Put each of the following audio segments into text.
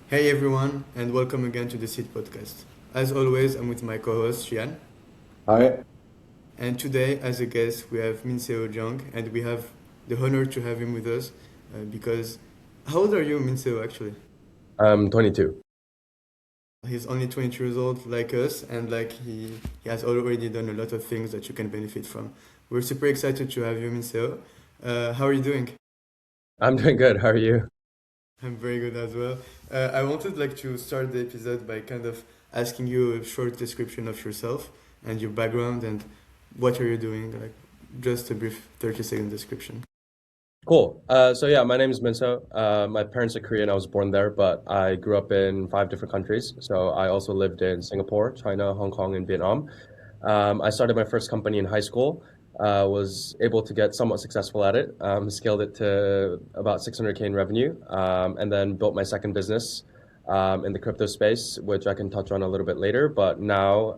Hey everyone, and welcome again to the Seed Podcast. As always, I'm with my co-host Xian, Hi, and today, as a guest, we have Minseo Jeong, and we have the honor to have him with us because how old are you, Minseo? Actually, I'm 22. he's only 20 years old, like us, and he has already done a lot of things that you can benefit from. We're super excited to have you, Minseo. How are you doing? I'm doing good. How are you? I'm very good as well. I wanted to start the episode by kind of asking you a short description of yourself and your background and what are you doing, like just a brief 30-second description. Cool. My name is Minseo. My parents are Korean. I was born there, but I grew up in five different countries. So I also lived in Singapore, China, Hong Kong, and Vietnam. I started my first company in high school. Was able to get somewhat successful at it. Scaled it to about 600K in revenue, and then built my second business in the crypto space, which I can touch on a little bit later. But now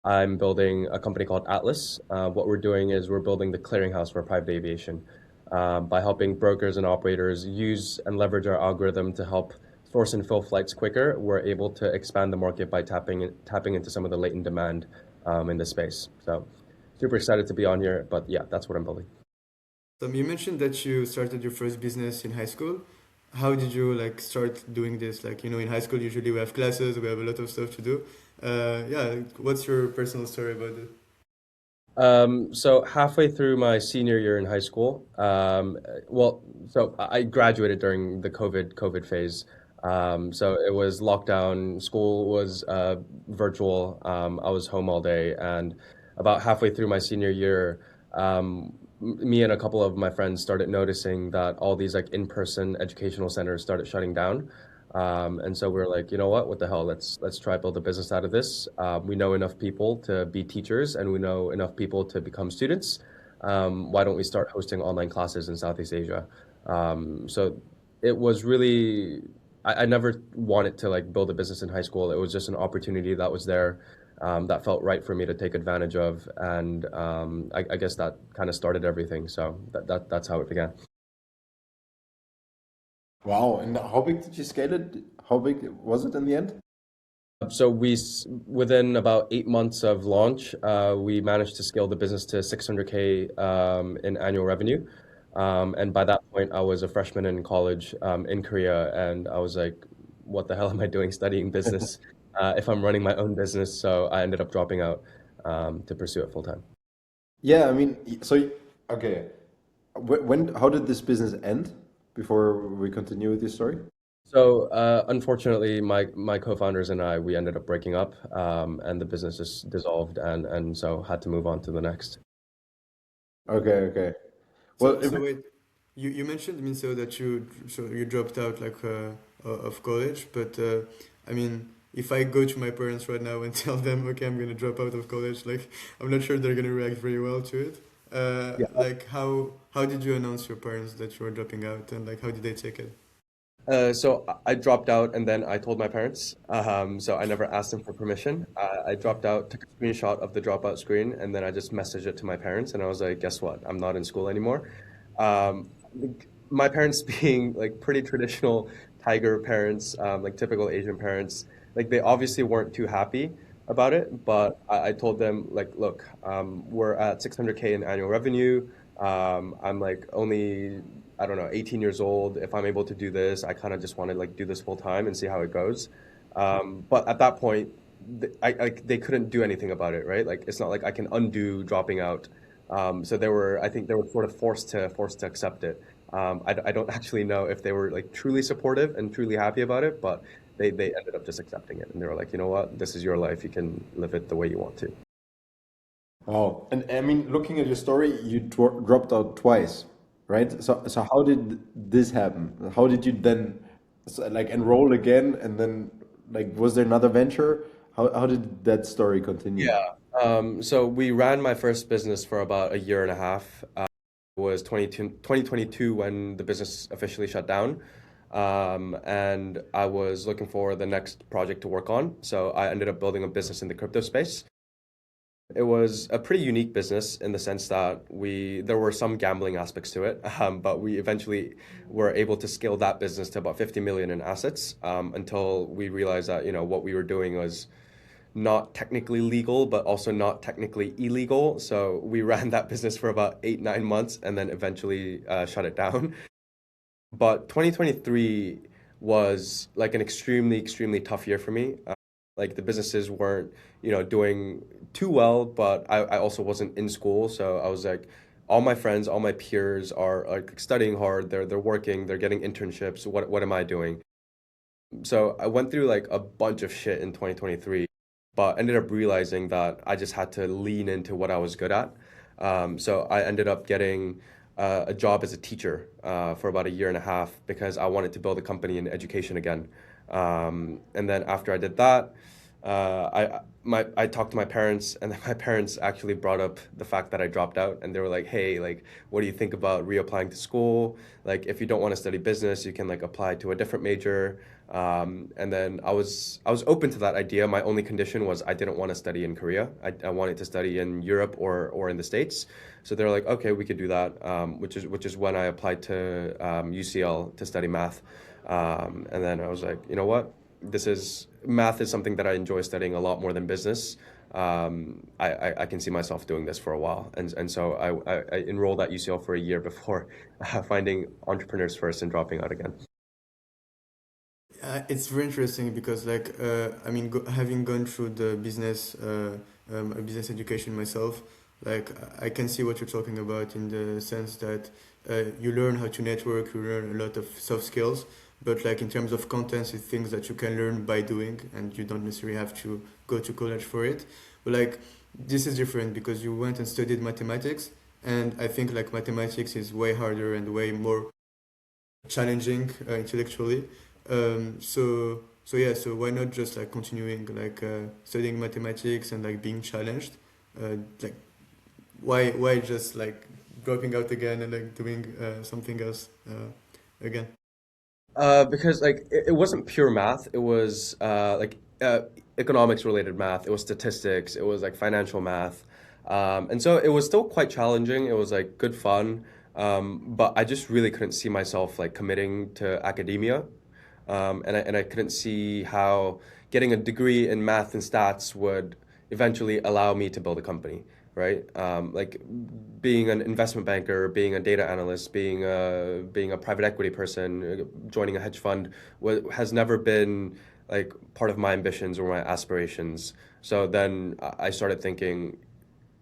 I'm building a company called Atlas. What we're doing is we're building the clearinghouse for private aviation by helping brokers and operators use and leverage our algorithm to help source and fill flights quicker. We're able to expand the market by tapping into some of the latent demand in this space. So super excited to be on here, but yeah, that's what I'm building. So you mentioned that you started your first business in high school. How did you start doing this? In high school usually we have classes, we have a lot of stuff to do. Yeah, what's your personal story about it? So halfway through my senior year in high school, so I graduated during the COVID phase. So it was lockdown. School was virtual. I was home all day, and about halfway through my senior year, me and a couple of my friends started noticing that all these like in-person educational centers started shutting down. And so we were like, you know what the hell? Let's try build a business out of this. We know enough people to be teachers, and we know enough people to become students. Why don't we start hosting online classes in Southeast Asia? So it was really, I never wanted to like build a business in high school. It was just an opportunity that was there, that felt right for me to take advantage of, and I guess that kind of started everything. So that's how it began. Wow, and how big did you scale it? How big was it in the end? So within about 8 months of launch, we managed to scale the business to 600K in annual revenue. And by that point, I was a freshman in college in Korea, and I was like, what the hell am I doing studying business if I'm running my own business? So I ended up dropping out to pursue it full time. Yeah, I mean, okay. How did this business end before we continue with your story? So unfortunately, my co-founders and I, we ended up breaking up, and the business just dissolved, and so had to move on to the next. Okay, okay. Well, So wait, you mentioned, I mean, so that you dropped out of college, but I mean, if I go to my parents right now and tell them, okay, I'm gonna drop out of college, I'm not sure they're gonna react very well to it. How did you announce your parents that you were dropping out, and how did they take it? So I dropped out and then I told my parents. So I never asked them for permission. I dropped out, took a screenshot of the dropout screen, and then I just messaged it to my parents. And I was like, guess what? I'm not in school anymore. My parents being like pretty traditional tiger parents, like typical Asian parents, like they obviously weren't too happy about it. But I told them like, look, we're at 600K in annual revenue. I'm like only, I don't know, 18 years old. If I'm able to do this, I kind of just want to like do this full time and see how it goes. But at that point, they couldn't do anything about it, right? Like it's not like I can undo dropping out. So I think they were sort of forced to accept it. I don't actually know if they were like truly supportive and truly happy about it, but they ended up just accepting it. And they were like, you know what, this is your life. You can live it the way you want to. wow. And I mean, looking at your story, you dropped out twice, right? So how did this happen? How did you then like enroll again, and then like was there another venture? How did that story continue? Yeah. So we ran my first business for about a year and a half. It was 2022 when the business officially shut down. And I was looking for the next project to work on. So I ended up building a business in the crypto space. It was a pretty unique business in the sense that there were some gambling aspects to it, but we eventually were able to scale that business to about 50 million in assets, until we realized that, what we were doing was not technically legal, but also not technically illegal. So we ran that business for about 8, 9 months and then eventually shut it down. But 2023 was like an extremely, extremely tough year for me. Like the businesses weren't, doing too well, but I also wasn't in school. So I was like, all my friends, all my peers are like studying hard. They're working. They're getting internships. What am I doing? So I went through like a bunch of shit in 2023, but ended up realizing that I just had to lean into what I was good at. So I ended up getting a job as a teacher for about a year and a half because I wanted to build a company in education again. And then after I did that, I talked to my parents, and then my parents actually brought up the fact that I dropped out, and they were like, "Hey, like, what do you think about reapplying to school? Like, if you don't want to study business, you can like apply to a different major." And then I was open to that idea. My only condition was I didn't want to study in Korea. I wanted to study in Europe or in the States. So they're like, "Okay, we could do that." Which is when I applied to UCL to study math. And then I was like, you know what? Math is something that I enjoy studying a lot more than business. I can see myself doing this for a while, and so I enrolled at UCL for a year before finding entrepreneurs first and dropping out again. It's very interesting because, like, I mean, having gone through the business education myself, like, I can see what you're talking about in the sense that you learn how to network, you learn a lot of soft skills, but like in terms of contents, it's things that you can learn by doing, and you don't necessarily have to go to college for it. But like, this is different because you went and studied mathematics, and I think like mathematics is way harder and way more challenging intellectually. So yeah, so why not just like continuing like studying mathematics and like being challenged? Like why just like dropping out again and like doing something else again? Because like it wasn't pure math. It was economics related math. It was statistics. It was like financial math. And so it was still quite challenging. It was like good fun. But I just really couldn't see myself like committing to academia. And I couldn't see how getting a degree in math and stats would eventually allow me to build a company, right? Like being an investment banker, being a data analyst, being a private equity person, joining a hedge fund has never been like part of my ambitions or my aspirations. So then I started thinking,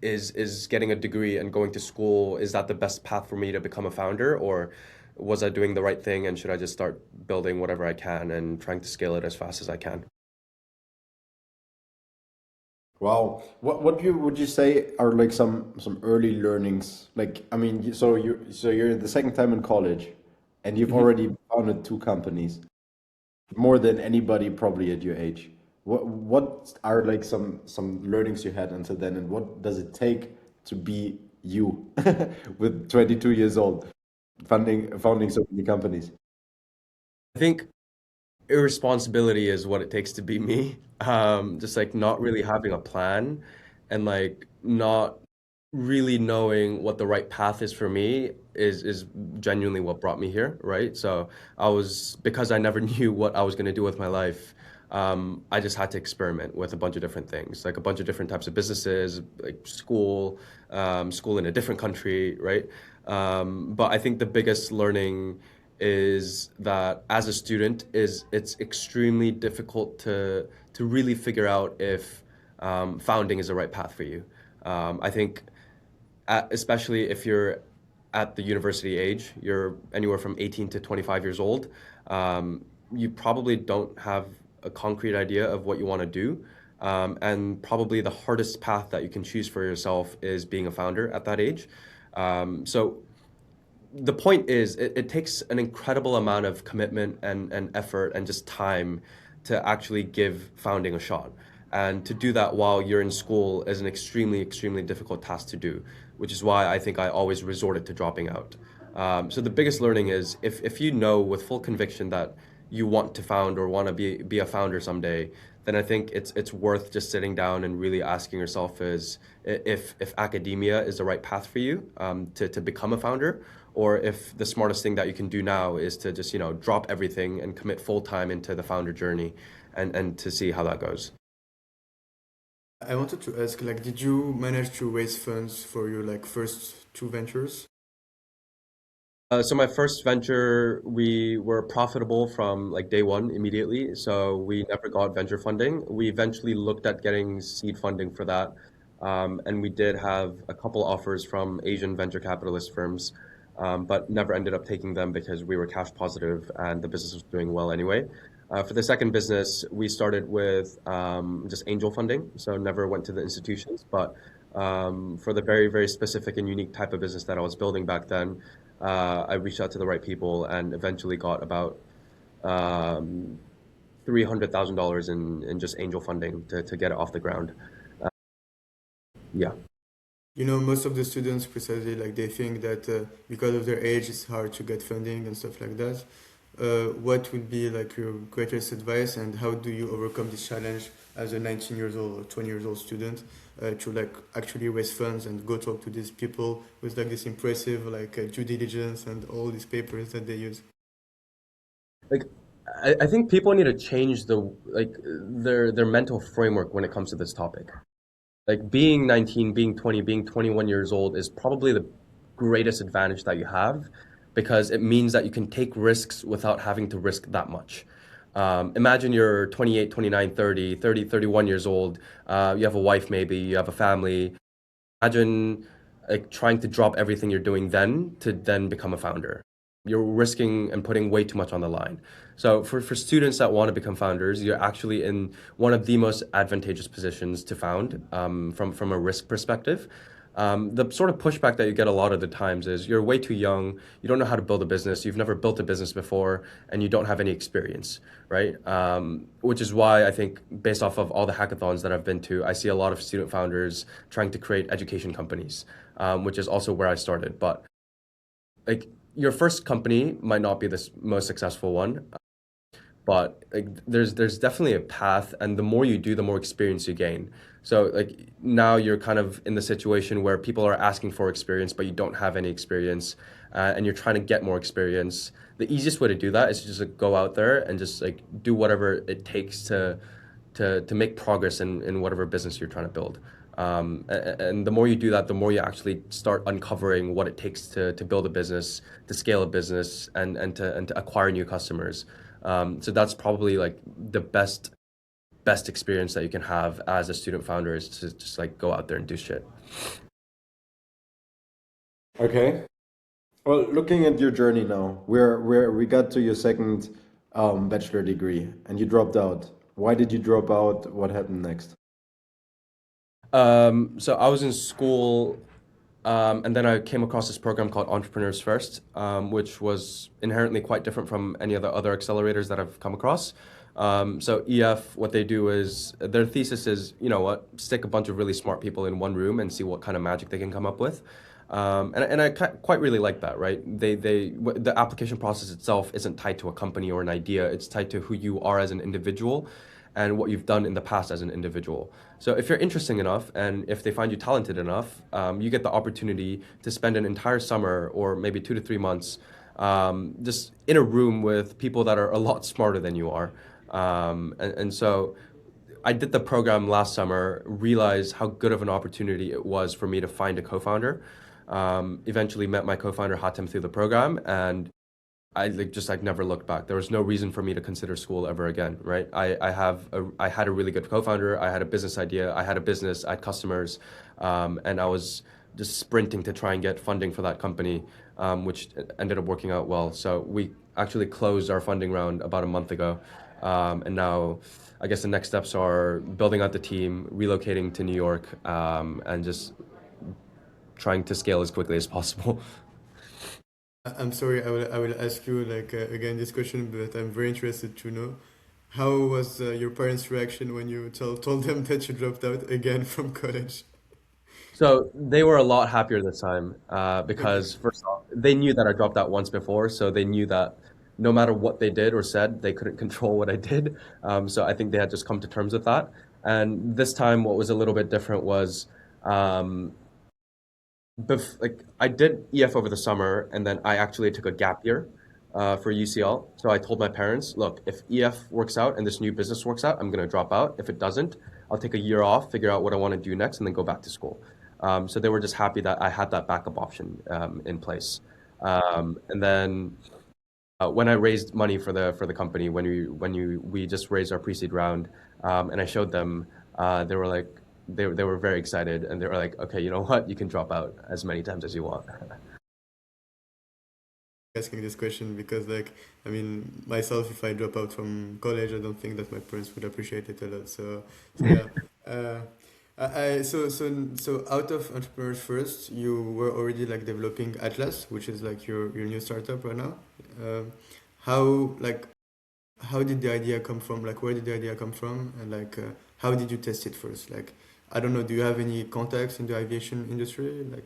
is getting a degree and going to school, is that the best path for me to become a founder, or was I doing the right thing and should I just start building whatever I can and trying to scale it as fast as I can? Wow. What would you say are like some early learnings? Like, I mean, so you're the second time in college, and you've Mhm. already founded two companies, more than anybody probably at your age. What are like some learnings you had until then, and what does it take to be you with 22 years old, founding so many companies? I think irresponsibility is what it takes to be me. Just like not really having a plan and like not really knowing what the right path is for me is genuinely what brought me here, right? So because I never knew what I was going to do with my life. I just had to experiment with a bunch of different things, like a bunch of different types of businesses, like school in a different country, right? But I think the biggest learning is that as a student is it's extremely difficult to really figure out if founding is the right path for you. I think especially if you're at the university age, you're anywhere from 18 to 25 years old, you probably don't have a concrete idea of what you want to do. And probably the hardest path that you can choose for yourself is being a founder at that age. So the point is, it takes an incredible amount of commitment and effort and just time to actually give founding a shot. And to do that while you're in school is an extremely, extremely difficult task to do, which is why I think I always resorted to dropping out. So the biggest learning is if you know with full conviction that you want to found or want to be a founder someday, then I think it's worth just sitting down and really asking yourself is if academia is the right path for you to become a founder, or if the smartest thing that you can do now is to just, drop everything and commit full time into the founder journey and to see how that goes. I wanted to ask, like, did you manage to raise funds for your like first two ventures? So my first venture, we were profitable from like day one immediately. So we never got venture funding. We eventually looked at getting seed funding for that. And we did have a couple offers from Asian venture capitalist firms, but never ended up taking them because we were cash positive and the business was doing well anyway. For the second business, we started with just angel funding. So never went to the institutions, but for the very, very specific and unique type of business that I was building back then, I reached out to the right people and eventually got about um, $300,000 in just angel funding to get it off the ground. Yeah. You know, most of the students precisely like they think that because of their age, it's hard to get funding and stuff like that. What would be like your greatest advice, and how do you overcome this challenge as a 19 years old or 20 years old student to like actually raise funds and go talk to these people with like this impressive like due diligence and all these papers that they use? Like I think people need to change their mental framework when it comes to this topic. Like being 19, being 20, being 21 years old is probably the greatest advantage that you have because it means that you can take risks without having to risk that much. Imagine you're 28, 29, 30, 30, 31 years old. You have a wife, maybe, you have a family. Imagine like trying to drop everything you're doing then to then become a founder. You're risking and putting way too much on the line. So for students that want to become founders, you're actually in one of the most advantageous positions to found from a risk perspective. The sort of pushback that you get a lot of the times is you're way too young, you don't know how to build a business, you've never built a business before, and you don't have any experience, right? Which is why I think, based off of all the hackathons that I've been to, I see a lot of student founders trying to create education companies, which is also where I started. But like your first company might not be the most successful one, but like there's definitely a path, and the more you do, the more experience you gain. So like now you're kind of in the situation where people are asking for experience, but you don't have any experience, and you're trying to get more experience. The easiest way to do that is to just like, go out there and just like do whatever it takes to make progress in whatever business you're trying to build. And the more you do that, the more you actually start uncovering what it takes to build a business, to scale a business, and to acquire new customers. So that's probably like the best experience that you can have as a student founder is to just like go out there and do shit. Okay. Well, looking at your journey now, we got to your second bachelor degree and you dropped out. Why did you drop out? What happened next? So I was in school, and then I came across this program called Entrepreneurs First, which was inherently quite different from any of the other accelerators that I've come across. So EF, what they do is their thesis is, you know what, stick a bunch of really smart people in one room and see what kind of magic they can come up with. And I quite really like that, right? The application process itself isn't tied to a company or an idea. It's tied to who you are as an individual and what you've done in the past as an individual. So if you're interesting enough and if they find you talented enough, you get the opportunity to spend an entire summer or maybe 2 to 3 months just in a room with people that are a lot smarter than you are. And so I did the program last summer, realized how good of an opportunity it was for me to find a co-founder. Eventually met my co-founder Hatem through the program, and I like just like never looked back. There was no reason for me to consider school ever again, right? I had a really good co-founder. I had a business idea. I had a business. I had customers, and I was just sprinting to try and get funding for that company, which ended up working out well. So we actually closed our funding round about a month ago, and now I guess the next steps are building out the team, relocating to New York, and just trying to scale as quickly as possible. I'm sorry, I will ask you like again this question, but I'm very interested to know how was your parents' reaction when you told them that you dropped out again from college? So they were a lot happier this time Okay. because first off, they knew that I dropped out once before, so they knew that. no matter what they did or said, they couldn't control what I did. So I think they had just come to terms with that. And this time, what was a little bit different was, um, like I did EF over the summer, and then I actually took a gap year for UCL. So I told my parents, look, if EF works out and this new business works out, I'm going to drop out. If it doesn't, I'll take a year off, figure out what I want to do next, and then go back to school. So they were just happy that I had that backup option in place. And then when I raised money for the company, we just raised our pre-seed round, and I showed them, they were like they were very excited, and they were like, okay, you know what, you can drop out as many times as you want. Asking this question because, like, I mean, myself, if I drop out from college, I don't think that my parents would appreciate it a lot. So yeah. Uh, so out of Entrepreneurs First, you were already like developing Atlas, which is like your new startup right now. Um, how like how did the idea come from? Like, where did the idea come from? And like, how did you test it first? Like, I don't know. Do you have any contacts in the aviation industry? Like,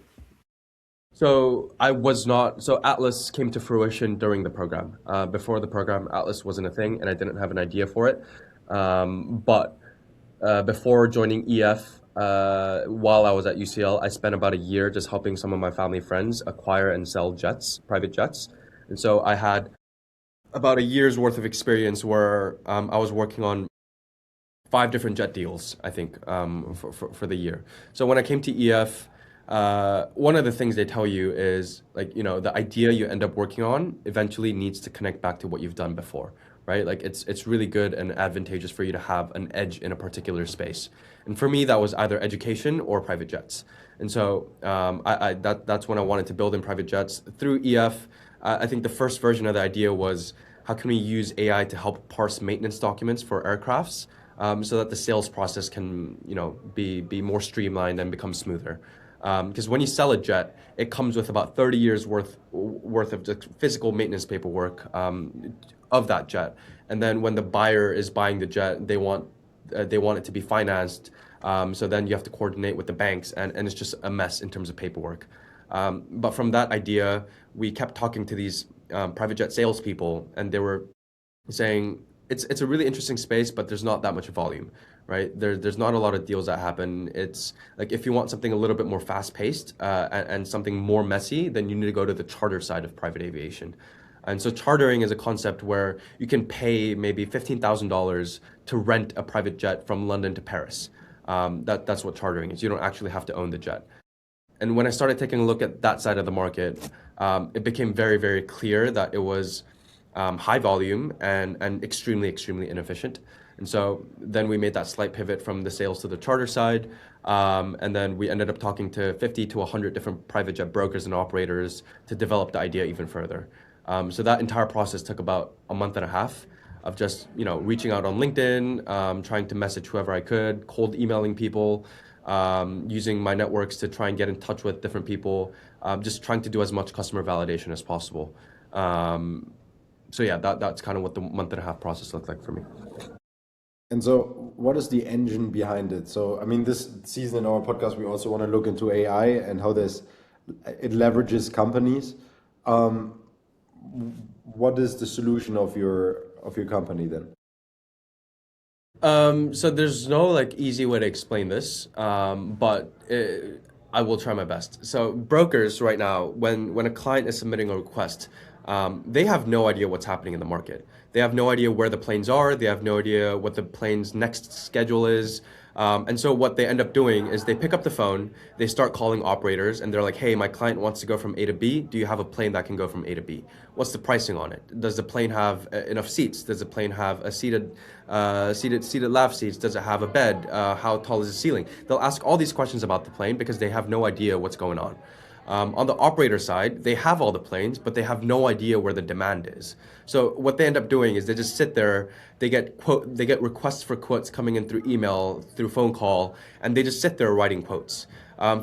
So I was not. So Atlas came to fruition during the program. Before the program, Atlas wasn't a thing, and I didn't have an idea for it. But before joining EF, while I was at UCL, I spent about a year just helping some of my family friends acquire and sell jets, private jets. And so I had about a year's worth of experience where I was working on 5 different jet deals, I think, for the year. So when I came to EF, one of the things they tell you is like, the idea you end up working on eventually needs to connect back to what you've done before, right? Like it's really good and advantageous for you to have an edge in a particular space. And for me, that was either education or private jets. And so that's when I wanted to build in private jets through EF. I think the first version of the idea was how can we use AI to help parse maintenance documents for aircrafts, so that the sales process can, be more streamlined and become smoother. Because when you sell a jet, it comes with about 30 years worth of just physical maintenance paperwork of that jet. And then when the buyer is buying the jet, they want it to be financed. So then you have to coordinate with the banks, and it's just a mess in terms of paperwork. But from that idea, we kept talking to these private jet salespeople, and they were saying it's a really interesting space, but there's not that much volume, right? There's not a lot of deals that happen. It's like if you want something a little bit more fast paced and something more messy, then you need to go to the charter side of private aviation. And so chartering is a concept where you can pay maybe $15,000 to rent a private jet from London to Paris. That's what chartering is. You don't actually have to own the jet. And when I started taking a look at that side of the market, it became very, very clear that it was high volume and extremely, extremely inefficient. And so then we made that slight pivot from the sales to the charter side. And then we ended up talking to 50 to 100 different private jet brokers and operators to develop the idea even further. So that entire process took about a month and a half of just, reaching out on LinkedIn, trying to message whoever I could, cold emailing people, using my networks to try and get in touch with different people, just trying to do as much customer validation as possible. So yeah, that's kind of what the month and a half process looked like for me. And so, what is the engine behind it? So, I mean, this season in our podcast, we also want to look into AI and how it leverages companies. Um, what is the solution of your company then? So there's no like easy way to explain this, but I will try my best. So brokers right now, when a client is submitting a request, they have no idea what's happening in the market. They have no idea where the planes are. They have no idea what the plane's next schedule is. And so what they end up doing is they pick up the phone, they start calling operators, and they're like, "Hey, my client wants to go from A to B. Do you have a plane that can go from A to B? What's the pricing on it? Does the plane have enough seats? Does the plane have a seated lav seats? Does it have a bed? How tall is the ceiling?" They'll ask all these questions about the plane because they have no idea what's going on. On the operator side, they have all the planes, but they have no idea where the demand is. So what they end up doing is they just sit there, they get requests for quotes coming in through email, through phone call, and they just sit there writing quotes.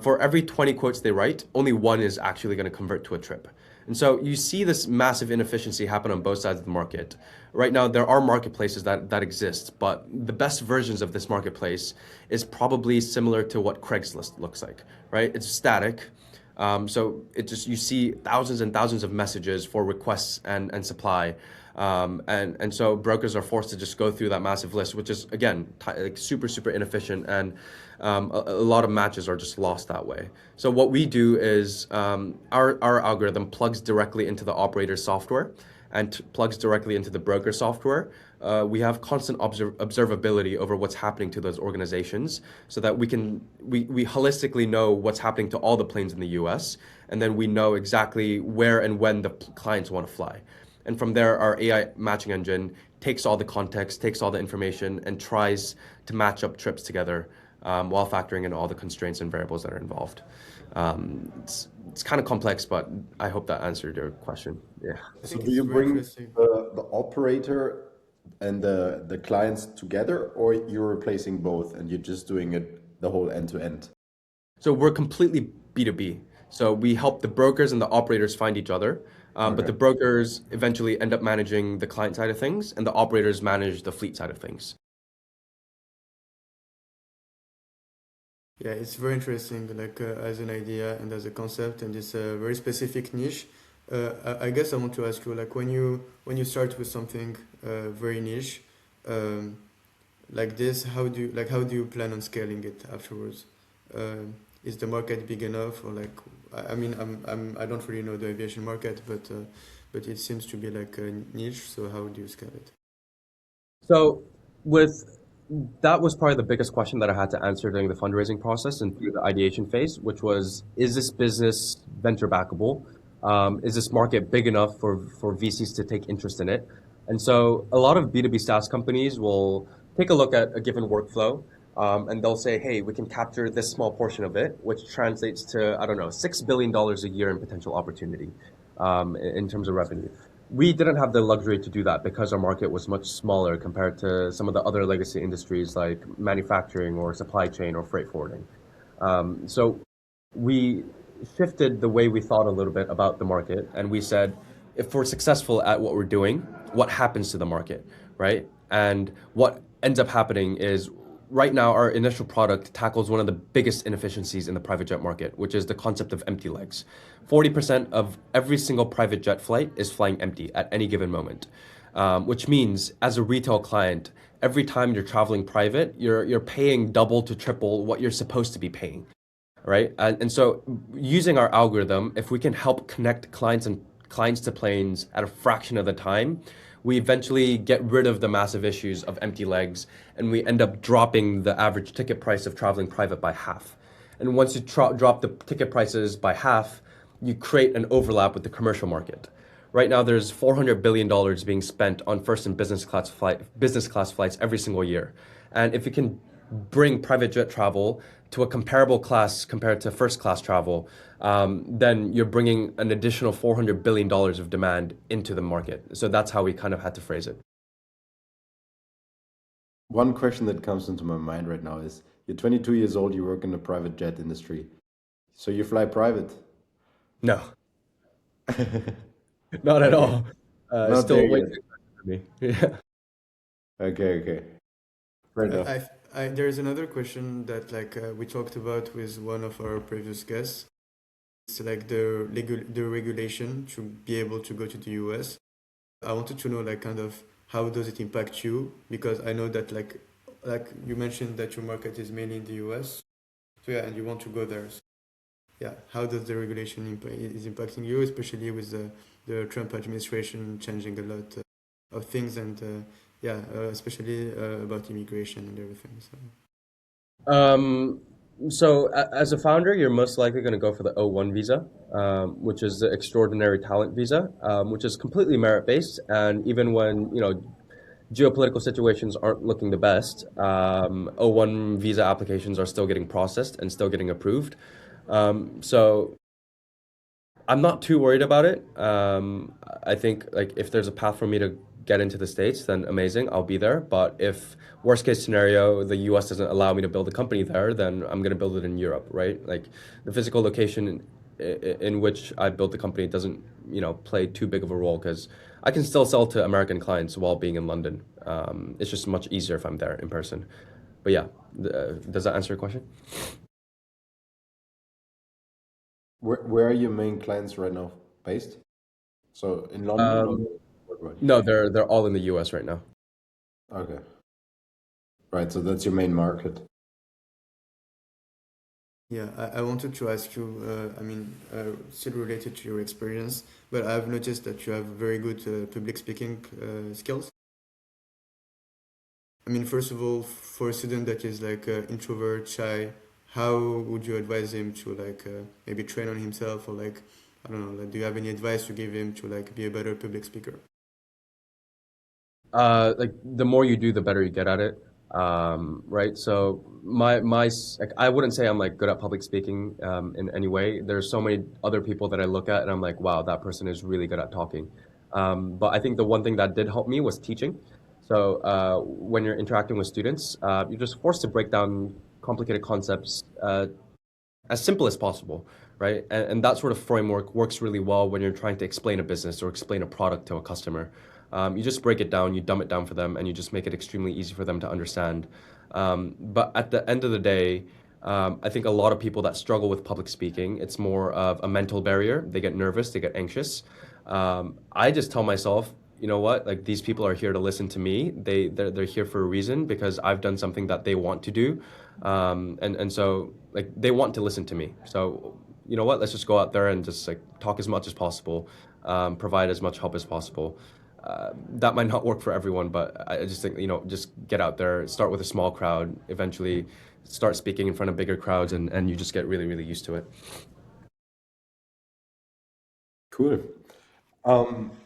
For every 20 quotes they write, only one is actually going to convert to a trip. And so you see this massive inefficiency happen on both sides of the market. Right now, there are marketplaces that exist, but the best versions of this marketplace is probably similar to what Craigslist looks like, right? It's static. So you see thousands and thousands of messages for requests and supply. And so brokers are forced to just go through that massive list, which is again like super inefficient, and a lot of matches are just lost that way. So what we do is our algorithm plugs directly into the operator's software and plugs directly into the broker software. We have constant observability over what's happening to those organizations, so that we holistically know what's happening to all the planes in the U.S., and then we know exactly where and when the clients want to fly. And from there, our AI matching engine takes all the context, takes all the information, and tries to match up trips together while factoring in all the constraints and variables that are involved. It's kind of complex, but I hope that answered your question. Yeah. I So think do it's you very bring interesting. the operator and the clients together, or you're replacing both and you're just doing it the whole end to end? So we're completely B2B. So we help the brokers and the operators find each other, but Okay. the brokers eventually end up managing the client side of things, and the operators manage the fleet side of things. Yeah, it's very interesting, like as an idea and as a concept, and it's a very specific niche. I guess I want to ask you, like when you start with something very niche, um, like this, how do you plan on scaling it afterwards? Is the market big enough, or like I mean I don't really know the aviation market, but it seems to be like a niche. So how do you scale it? So with that was probably the biggest question that I had to answer during the fundraising process and through the ideation phase, which was, is this business venture backable? Is this market big enough for VCs to take interest in it? And so a lot of B2B SaaS companies will take a look at a given workflow, and they'll say, hey, we can capture this small portion of it, which translates to, I don't know, $6 billion a year in potential opportunity in terms of revenue. We didn't have the luxury to do that because our market was much smaller compared to some of the other legacy industries like manufacturing or supply chain or freight forwarding. So we shifted the way we thought a little bit about the market, and we said, if we're successful at what we're doing, what happens to the market, right? And what ends up happening is, right now our initial product tackles one of the biggest inefficiencies in the private jet market, which is the concept of empty legs. 40% of every single private jet flight is flying empty at any given moment, which means as a retail client, every time you're traveling private, you're paying double to triple what you're supposed to be paying, right? And so using our algorithm, if we can help connect clients to planes at a fraction of the time, we eventually get rid of the massive issues of empty legs, and we end up dropping the average ticket price of traveling private by half. And once you drop the ticket prices by half, you create an overlap with the commercial market. Right now, there's $400 billion being spent on first and business class flights every single year. And if we can bring private jet travel to a comparable class compared to first class travel, then you're bringing an additional $400 billion of demand into the market. So that's how we kind of had to phrase it. One question that comes into my mind right now is you're 22 years old, you work in the private jet industry. So you fly private? No, not at Okay. all. Not there Still way yet. too expensive for me. Yeah. Okay, okay. Fair enough. There's another question that like we talked about with one of our previous guests. It's like the regulation to be able to go to the US. I wanted to know like kind of how does it impact you, because I know that like you mentioned that your market is mainly in the US. So yeah, and you want to go there. So, yeah, how does the regulation is impacting you, especially with the Trump administration changing a lot of things, and yeah, especially about immigration and everything. So. Um, as a founder, you're most likely going to go for the O1 visa, which is the extraordinary talent visa, which is completely merit based. And even when, geopolitical situations aren't looking the best, O1 visa applications are still getting processed and still getting approved. So I'm not too worried about it. I think like if there's a path for me to get into the States, then amazing, I'll be there. But if worst case scenario, the US doesn't allow me to build a company there, then I'm gonna build it in Europe, right? Like the physical location in which I built the company doesn't, play too big of a role because I can still sell to American clients while being in London. It's just much easier if I'm there in person. But yeah, does that answer your question? Where are your main clients right now based? So in London or Um, everybody? No, they're all in the US right now. Okay. Right, so that's your main market. Yeah, I wanted to ask you, still related to your experience, but I've noticed that you have very good public speaking skills. I mean, first of all, for a student that is like introvert, shy, how would you advise him to like maybe train on himself or like, I don't know, like, do you have any advice to give him to like be a better public speaker? Like the more you do, the better you get at it. Right. So like I wouldn't say I'm like good at public speaking in any way. There's so many other people that I look at and I'm like, wow, that person is really good at talking. But I think the one thing that did help me was teaching. So when you're interacting with students, you're just forced to break down complicated concepts as simple as possible, right? And that sort of framework works really well when you're trying to explain a business or explain a product to a customer. You just break it down, you dumb it down for them, and you just make it extremely easy for them to understand. But at the end of the day, I think a lot of people that struggle with public speaking, it's more of a mental barrier. They get nervous, they get anxious. I just tell myself, you know what? Like these people are here to listen to me. They're here for a reason because I've done something that they want to do, and so like they want to listen to me. So you know what? Let's just go out there and just like talk as much as possible, provide as much help as possible. That might not work for everyone, but I just think, you know, just get out there, start with a small crowd, eventually start speaking in front of bigger crowds, and you just get really, really used to it. Cool.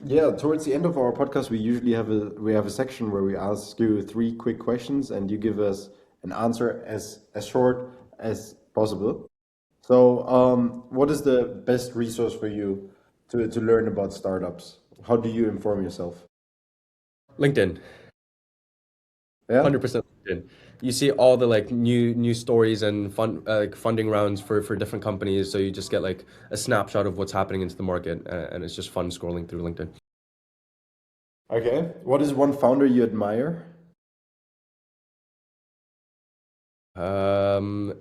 Yeah, towards the end of our podcast, we usually have a section where we ask you three quick questions and you give us an answer as short as possible. So, what is the best resource for you to learn about startups? How do you inform yourself? LinkedIn, Yeah? 100% LinkedIn. You see all the like new stories and like funding rounds for different companies, so you just get like a snapshot of what's happening into the market, and it's just fun scrolling through LinkedIn. Okay. What is one founder you admire? Um,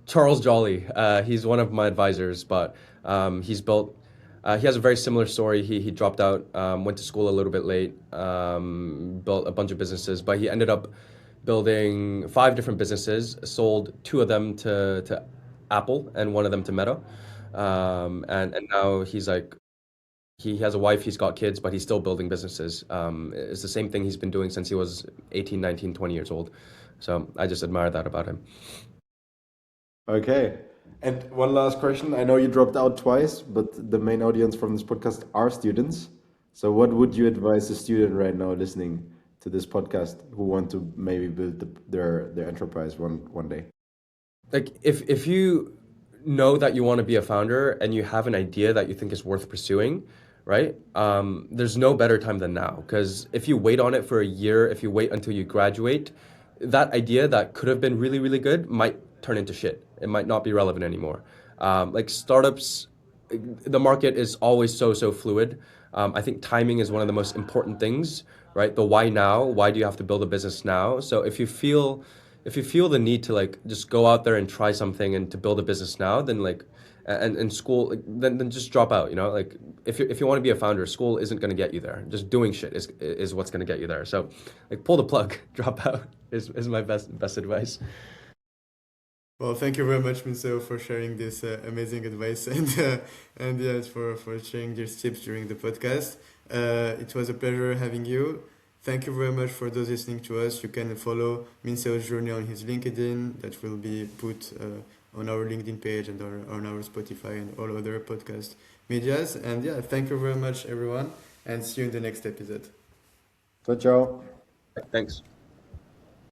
Charles Jolly. He's one of my advisors, but he's built. He has a very similar story. He dropped out, went to school a little bit late, built a bunch of businesses, but he ended up building five different businesses. Sold two of them to Apple and one of them to Meta, and now he's like he has a wife, he's got kids, but he's still building businesses. It's the same thing he's been doing since he was 18, 19, 20 years old. So I just admire that about him. Okay. And one last question. I know you dropped out twice, but the main audience from this podcast are students. So, what would you advise a student right now listening to this podcast who want to maybe build their enterprise one day? Like if you know that you want to be a founder and you have an idea that you think is worth pursuing, right? There's no better time than now because if you wait on it for a year, if you wait until you graduate, that idea that could have been really, really good might turn into shit. It might not be relevant anymore. Like startups, the market is always so fluid. I think timing is one of the most important things, right? The why now? Why do you have to build a business now? So if you feel the need to like just go out there and try something and to build a business now, then like and school like, then just drop out. You know, like if you want to be a founder, school isn't going to get you there. Just doing shit is what's going to get you there. So like pull the plug, drop out is my best advice. Well, thank you very much, Minseo, for sharing this amazing advice and yes, for sharing these tips during the podcast. It was a pleasure having you. Thank you very much for those listening to us. You can follow Minseo's journey on his LinkedIn that will be put on our LinkedIn page and on our Spotify and all other podcast medias. And yeah, thank you very much, everyone, and see you in the next episode. Ciao, ciao. Thanks.